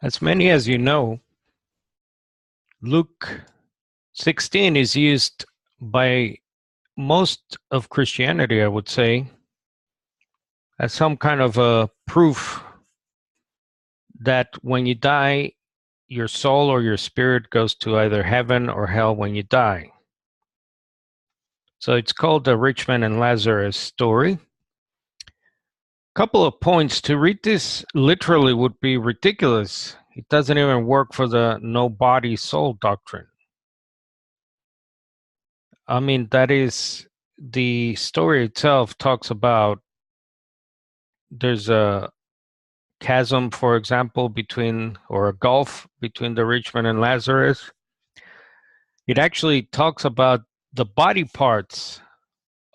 As many as you know, Luke 16 is used by most of Christianity, I would say, as some kind of a proof that when you die, your soul or your spirit goes to either heaven or hell when you die. So it's called the rich man and Lazarus story. Couple of points. To read this literally would be ridiculous. It doesn't even work for the no body soul doctrine. I mean, that is, the story itself talks about there's a chasm, for example, between, or a gulf between the rich man and Lazarus. It actually talks about the body parts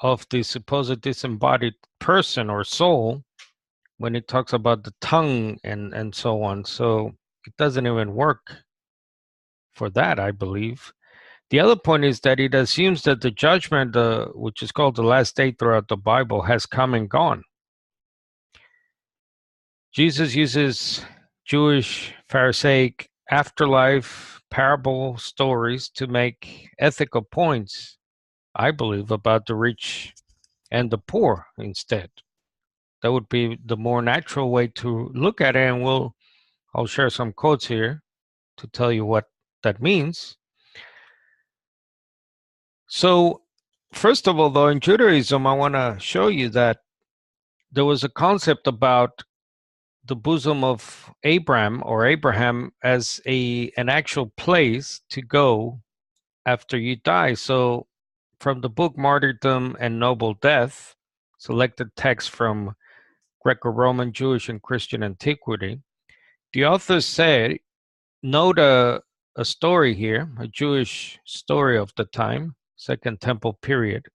of the supposed disembodied person or soul when it talks about the tongue and so on. So it doesn't even work for that, I believe. The other point is that it assumes that the judgment, which is called the last day throughout the Bible, has come and gone. Jesus uses Jewish Pharisaic afterlife parable stories to make ethical points, I believe, about the rich and the poor instead. That would be the more natural way to look at it, and I'll share some quotes here to tell you what that means. So, first of all, though, in Judaism, I want to show you that there was a concept about the bosom of Abraham or Abraham as an actual place to go after you die. So, from the book Martyrdom and Noble Death, selected text from Greco-Roman, Jewish, and Christian antiquity, the author said, note a story here, a Jewish story of the time, Second Temple period.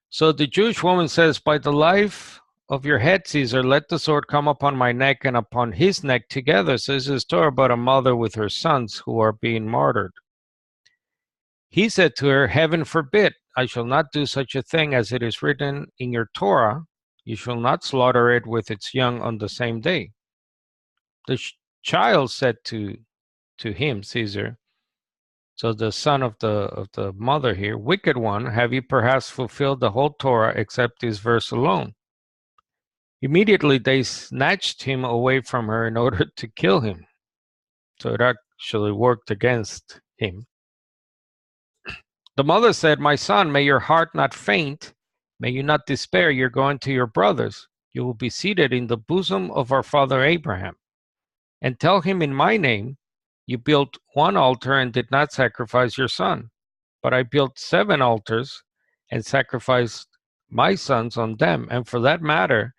So the Jewish woman says, by the life of your head, Caesar, let the sword come upon my neck and upon his neck together. So this is a story about a mother with her sons who are being martyred. He said to her, heaven forbid, I shall not do such a thing, as it is written in your Torah, you shall not slaughter it with its young on the same day. The child said to him, Caesar, so the son of the mother here, wicked one, have you perhaps fulfilled the whole Torah except this verse alone? Immediately they snatched him away from her in order to kill him. So it actually worked against him. The mother said, my son, may your heart not faint, may you not despair, you're going to your brothers. You will be seated in the bosom of our father Abraham. And tell him in my name, you built one altar and did not sacrifice your son, but I built 7 altars and sacrificed my sons on them. And for that matter,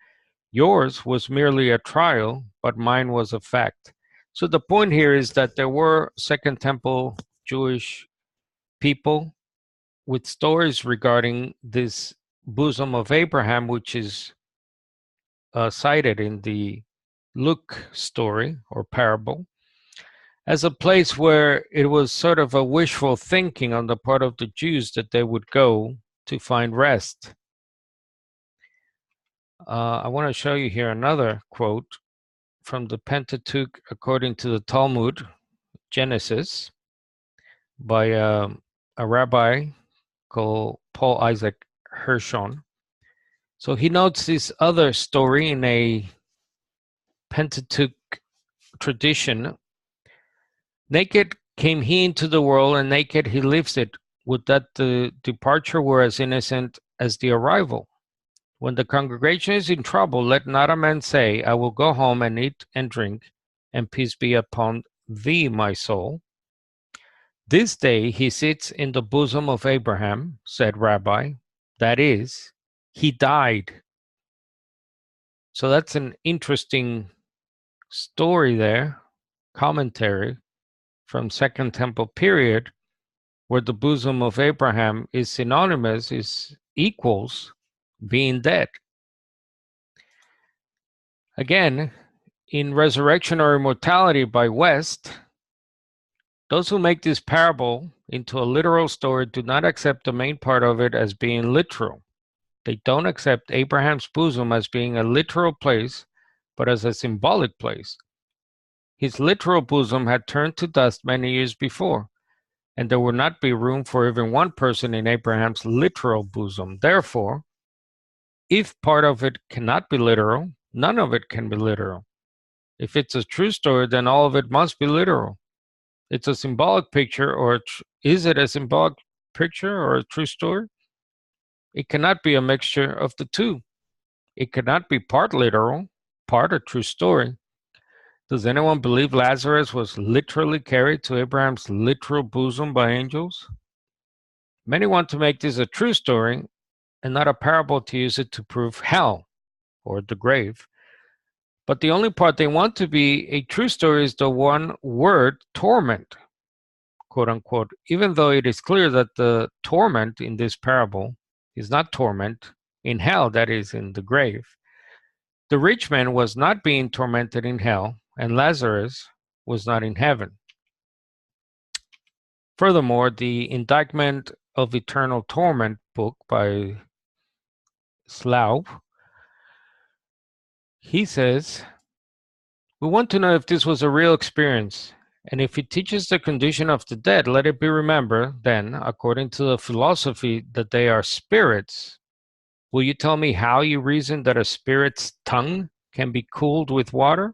yours was merely a trial, but mine was a fact. So the point here is that there were Second Temple Jewish people with stories regarding this bosom of Abraham, which is cited in the Luke story or parable, as a place where it was sort of a wishful thinking on the part of the Jews that they would go to find rest. I want to show you here another quote from the Pentateuch according to the Talmud, Genesis, by a rabbi called Paul Isaac Hirschon. So he notes this other story in a Pentateuch tradition. Naked came he into the world, and naked he leaves it. Would that the departure were as innocent as the arrival. When the congregation is in trouble, let not a man say, I will go home and eat and drink, and peace be upon thee, my soul. This day he sits in the bosom of Abraham, said Rabbi. That is, he died. So that's an interesting story there, commentary from Second Temple period, where the bosom of Abraham is synonymous, is equals being dead. Again, in Resurrection or Immortality by West, those who make this parable into a literal story do not accept the main part of it as being literal. They don't accept Abraham's bosom as being a literal place, but as a symbolic place. His literal bosom had turned to dust many years before, and there would not be room for even one person in Abraham's literal bosom. Therefore, if part of it cannot be literal, none of it can be literal. If it's a true story, then all of it must be literal. It's a symbolic picture, or is it a symbolic picture or a true story? It cannot be a mixture of the two. It cannot be part literal, part a true story. Does anyone believe Lazarus was literally carried to Abraham's literal bosom by angels? Many want to make this a true story and not a parable to use it to prove hell or the grave. But the only part they want to be a true story is the one word torment, quote unquote, even though it is clear that the torment in this parable is not torment in hell, that is, in the grave. The rich man was not being tormented in hell, and Lazarus was not in heaven. Furthermore, the Indictment of Eternal Torment book by Slaub, he says, we want to know if this was a real experience, and if it teaches the condition of the dead, let it be remembered then, according to the philosophy, that they are spirits. Will you tell me how you reason that a spirit's tongue can be cooled with water?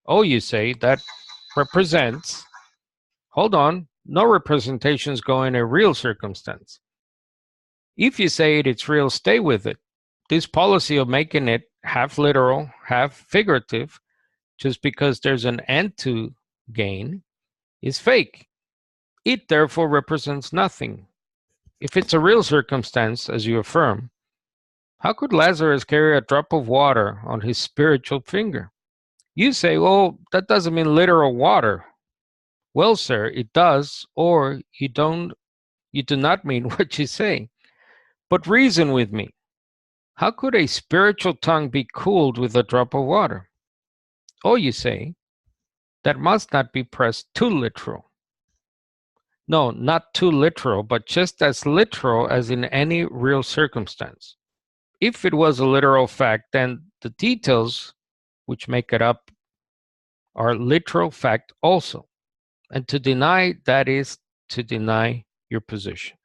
Oh, you say, that represents. Hold on, no representations go in a real circumstance. If you say it's real, stay with it. This policy of making it half literal, half figurative, just because there's an end to gain, is fake. It therefore represents nothing. If it's a real circumstance, as you affirm, how could Lazarus carry a drop of water on his spiritual finger? You say, well, that doesn't mean literal water. Well, sir, it does, or you do not mean what you say. But reason with me. How could a spiritual tongue be cooled with a drop of water? Oh, you say, that must not be pressed too literal. No, not too literal, but just as literal as in any real circumstance. If it was a literal fact, then the details which make it up are literal fact also. And to deny that is to deny your position.